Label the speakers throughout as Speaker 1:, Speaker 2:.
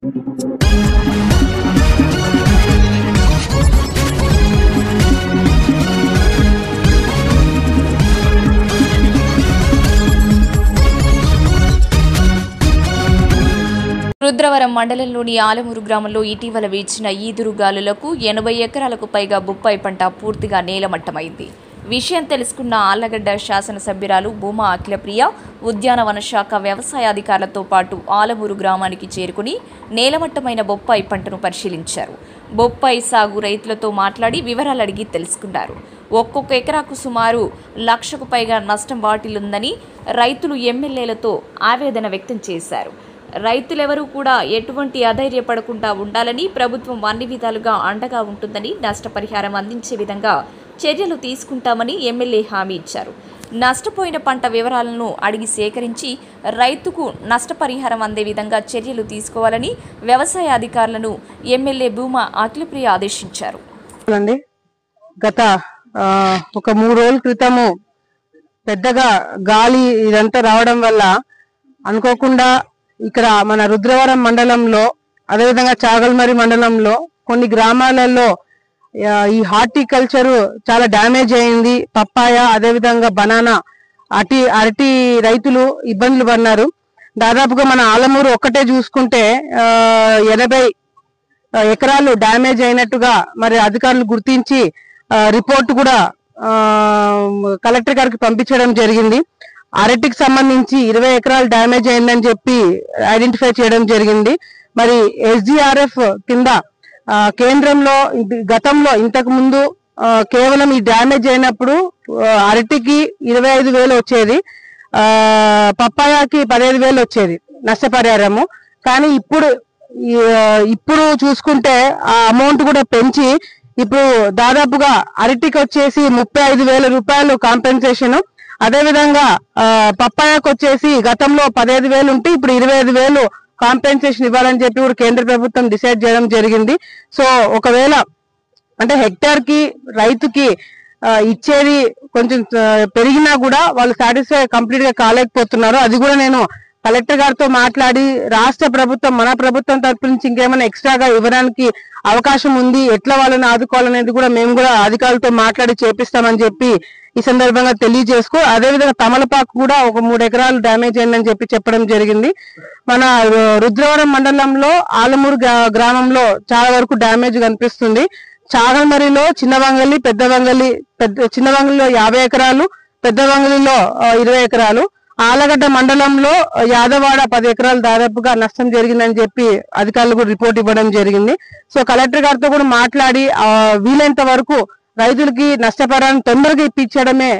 Speaker 1: రుద్రవరం మండలంలోని ఆలమూరు గ్రామంలో ఇటీవల వీచిన ఈదురుగాలులకు 80 ఎకరాలకు పైగా బొప్పాయి పంట పూర్తిగా నేలమట్టమైంది. విషయం తెలుసుకున్న ఆళ్లగడ్డ శాసనసభ్యురాలు భూమా అఖిలప్రియ ఉద్యానవన శాఖ వ్యవసాయ అధికారులతో పాటు ఆలమూరు గ్రామానికి చేరుకుని నేలమట్టమైన బొప్పాయి పంటను పరిశీలించారు. బొప్పాయి సాగు రైతులతో మాట్లాడి వివరాలు అడిగి తెలుసుకున్నారు. ఒక్కొక్క ఎకరాకు సుమారు 1,00,000కు పైగా నష్టం వాటిల్లుందని రైతులు ఎమ్మెల్యేలతో ఆవేదన వ్యక్తం చేశారు. రైతులెవరూ కూడా ఎటువంటి అధైర్యపడకుండా ఉండాలని, ప్రభుత్వం అన్ని విధాలుగా అండగా ఉంటుందని, నష్టపరిహారం అందించే విధంగా చర్యలు తీసుకుంటామని ఎమ్మెల్యే హామీ ఇచ్చారు. నష్టపోయిన పంట వివరాలను అడిగి సేకరించి రైతుకు నష్టపరిహారం అందే విధంగా చర్యలు తీసుకోవాలని వ్యవసాయ అధికారులను ఎమ్మెల్యే భూమా అఖిలప్రియ ఆదేశించారు.
Speaker 2: గత ఒక 3 రోజుల క్రితము పెద్దగా గాలి ఇదంతా రావడం వల్ల అనుకోకుండా ఇక్కడ మన రుద్రవరం మండలంలో అదేవిధంగా చాగల్మరి మండలంలో కొన్ని గ్రామాలలో ఈ హార్టికల్చర్ చాలా డ్యామేజ్ అయింది. పప్పాయ అదేవిధంగా బనానా అరటి రైతులు ఇబ్బందులు పడినారు. దాదాపుగా మన ఆలమూరు ఒక్కటే చూసుకుంటే 80 ఎకరాలు డ్యామేజ్ అయినట్టుగా మరి అధికారులు గుర్తించి రిపోర్ట్ కూడా కలెక్టర్ గారికి పంపించడం జరిగింది. అరటికి సంబంధించి 20 ఎకరాలు డ్యామేజ్ అయిందని చెప్పి ఐడెంటిఫై చేయడం జరిగింది. మరి SDRF కింద కేంద్రంలో గతంలో ఇంతకు ముందు కేవలం ఈ డ్యామేజ్ అయినప్పుడు అరటికి 25,000 వచ్చేది, పప్పాయాకి 15,000 వచ్చేది నష్టపరిహారము. కానీ ఇప్పుడు చూసుకుంటే ఆ అమౌంట్ కూడా పెంచి ఇప్పుడు దాదాపుగా అరటికి వచ్చేసి 35,000 రూపాయలు కాంపెన్సేషన్, అదేవిధంగా పప్పాయకు వచ్చేసి గతంలో 15,000 ఉంటే ఇప్పుడు 25,000 కాంపెన్సేషన్ ఇవ్వాలని చెప్పి కూడా కేంద్ర ప్రభుత్వం డిసైడ్ చేయడం జరిగింది. సో ఒకవేళ అంటే హెక్టార్ కి రైతుకి ఇచ్చేది కొంచెం పెరిగినా కూడా వాళ్ళు సాటిస్ఫై కంప్లీట్ గా కాలేకపోతున్నారు. అది కూడా నేను కలెక్టర్ గారితో మాట్లాడి రాష్ట్ర ప్రభుత్వం మన ప్రభుత్వం తరపు నుంచి ఇంకేమైనా ఎక్స్ట్రాగా ఇవ్వడానికి అవకాశం ఉంది, ఎట్లా వాళ్ళని ఆదుకోవాలనేది కూడా మేము కూడా అధికారులతో మాట్లాడి చేపిస్తామని చెప్పి ఈ సందర్భంగా తెలియజేసుకో. అదేవిధంగా తమలపాకు కూడా ఒక 3 ఎకరాలు డ్యామేజ్ అయిందని చెప్పి చెప్పడం జరిగింది. మన రుద్రవరం మండలంలో ఆలమూరు గ్రామంలో చాలా వరకు డ్యామేజ్ కనిపిస్తుంది. చాగల్మరిలో చిన్నవంగలి చిన్నవంగలిలో 50 ఎకరాలు, పెద్ద వంగలిలో 20 ఎకరాలు, ఆలగడ్డ మండలంలో యాదవాడ 10 ఎకరాలు దాదాపుగా నష్టం జరిగిందని చెప్పి అధికారులు కూడా రిపోర్ట్ ఇవ్వడం జరిగింది. సో కలెక్టర్ గారితో కూడా మాట్లాడి వీలైనంత వరకు రైతులకి నష్టపరిహారం తొందరగా ఇప్పించడమే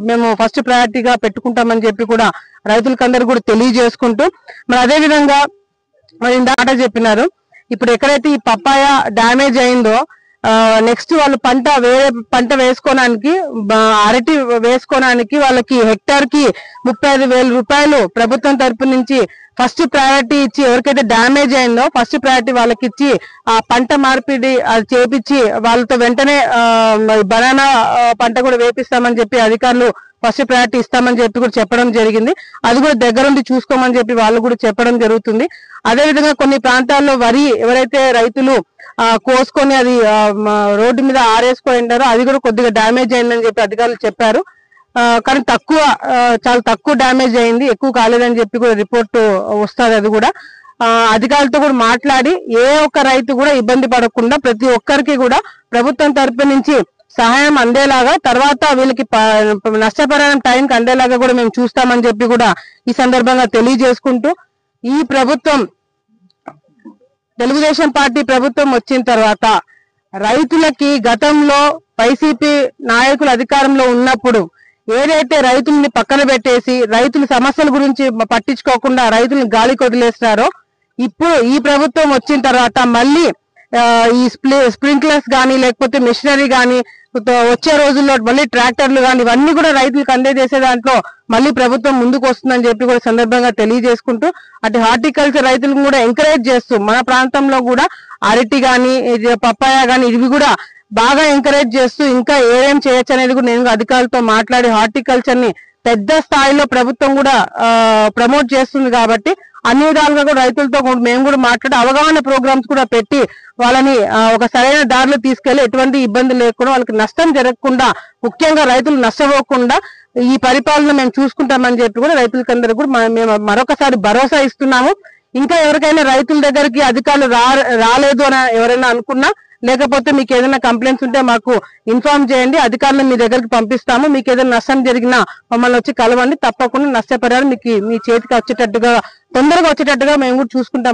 Speaker 2: మేము ఫస్ట్ ప్రయారిటీగా పెట్టుకుంటామని చెప్పి కూడా రైతులకందరూ కూడా తెలియజేసుకుంటూ, మరి అదే విధంగా మరి ఇందాక చెప్పినారు, ఇప్పుడు ఎక్కడైతే ఈ పప్పాయ డ్యామేజ్ అయిందో నెక్స్ట్ వాళ్ళు వేరే పంట వేసుకోవడానికి అరటి వేసుకోవడానికి వాళ్ళకి హెక్టార్ కి 35,000 రూపాయలు ప్రభుత్వం తరపు నుంచి ఫస్ట్ ప్రయారిటీ ఇచ్చి, ఎవరికైతే డ్యామేజ్ అయిందో ఫస్ట్ ప్రయారిటీ వాళ్ళకి ఇచ్చి ఆ పంట మార్పిడి అది చేపించి వాళ్ళతో వెంటనే బనానా పంట కూడా వేపిస్తామని చెప్పి అధికారులు ఫస్ట్ ప్రయారిటీ ఇస్తామని చెప్పి కూడా చెప్పడం జరిగింది. అది కూడా దగ్గరుండి చూసుకోమని చెప్పి వాళ్ళు కూడా చెప్పడం జరుగుతుంది. అదేవిధంగా కొన్ని ప్రాంతాల్లో వరి ఎవరైతే రైతులు కోసుకొని అది రోడ్డు మీద ఆరేసుకుంటారో అది కూడా కొద్దిగా డ్యామేజ్ అయిందని చెప్పి అధికారులు చెప్పారు. కానీ చాలా తక్కువ డ్యామేజ్ అయింది, ఎక్కువ కాలేదని చెప్పి కూడా రిపోర్ట్ వస్తుంది. అది కూడా అధికారులతో కూడా మాట్లాడి ఏ ఒక్క రైతు కూడా ఇబ్బంది పడకుండా ప్రతి ఒక్కరికి కూడా ప్రభుత్వం తరపు నుంచి సహాయం అందేలాగా, తర్వాత వీళ్ళకి నష్టపరిహారం టైంకి అందేలాగా కూడా మేము చూస్తామని చెప్పి కూడా ఈ సందర్భంగా తెలియజేసుకుంటూ, ఈ ప్రభుత్వం తెలుగుదేశం పార్టీ ప్రభుత్వం వచ్చిన తర్వాత రైతులకి గతంలో వైసీపీ నాయకులు అధికారంలో ఉన్నప్పుడు ఏదైతే రైతుల్ని పక్కన పెట్టేసి రైతుల సమస్యల గురించి పట్టించుకోకుండా రైతులను గాలికి వదిలేస్తారో, ఇప్పుడు ఈ ప్రభుత్వం వచ్చిన తర్వాత మళ్ళీ ఈ స్ప్రింక్లర్స్ కానీ లేకపోతే మిషనరీ కానీ వచ్చే రోజుల్లో మళ్ళీ ట్రాక్టర్లు కానీ ఇవన్నీ కూడా రైతులకు అందజేసే దాంట్లో మళ్ళీ ప్రభుత్వం ముందుకు వస్తుందని చెప్పి కూడా సందర్భంగా తెలియజేసుకుంటూ, అటు హార్టికల్చర్ రైతులను కూడా ఎంకరేజ్ చేస్తూ మన ప్రాంతంలో కూడా అరటి కానీ పప్పాయ కానీ ఇవి కూడా బాగా ఎంకరేజ్ చేస్తూ ఇంకా ఏమేం చేయొచ్చు అనేది కూడా నేను అధికారులతో మాట్లాడి హార్టికల్చర్ ని పెద్ద స్థాయిలో ప్రభుత్వం కూడా ప్రమోట్ చేస్తుంది కాబట్టి అన్ని విధాలుగా కూడా రైతులతో మేము కూడా మాట్లాడి అవగాహన ప్రోగ్రామ్స్ కూడా పెట్టి వాళ్ళని ఒక సరైన దారిలో తీసుకెళ్లి ఎటువంటి ఇబ్బంది లేకుండా వాళ్ళకి నష్టం జరగకుండా, ముఖ్యంగా రైతులు నష్టపోకుండా ఈ పరిపాలన మేము చూసుకుంటామని చెప్పి కూడా రైతులకందరూ కూడా మేము మరొకసారి భరోసా ఇస్తున్నాము. ఇంకా ఎవరికైనా రైతుల దగ్గరికి అధికారులు రాలేదు అని ఎవరైనా అనుకున్నా, లేకపోతే మీకు ఏదైనా కంప్లైంట్స్ ఉంటే మాకు ఇన్ఫార్మ్ చేయండి, అధికారులను మీ దగ్గరికి పంపిస్తాము. మీకు ఏదైనా నష్టం జరిగినా మమ్మల్ని వచ్చి కలవండి, తప్పకుండా నష్టపరిహారం మీకు మీ చేతికి వచ్చేటట్టుగా, తొందరగా వచ్చేటట్టుగా మేము కూడా చూసుకుంటాం.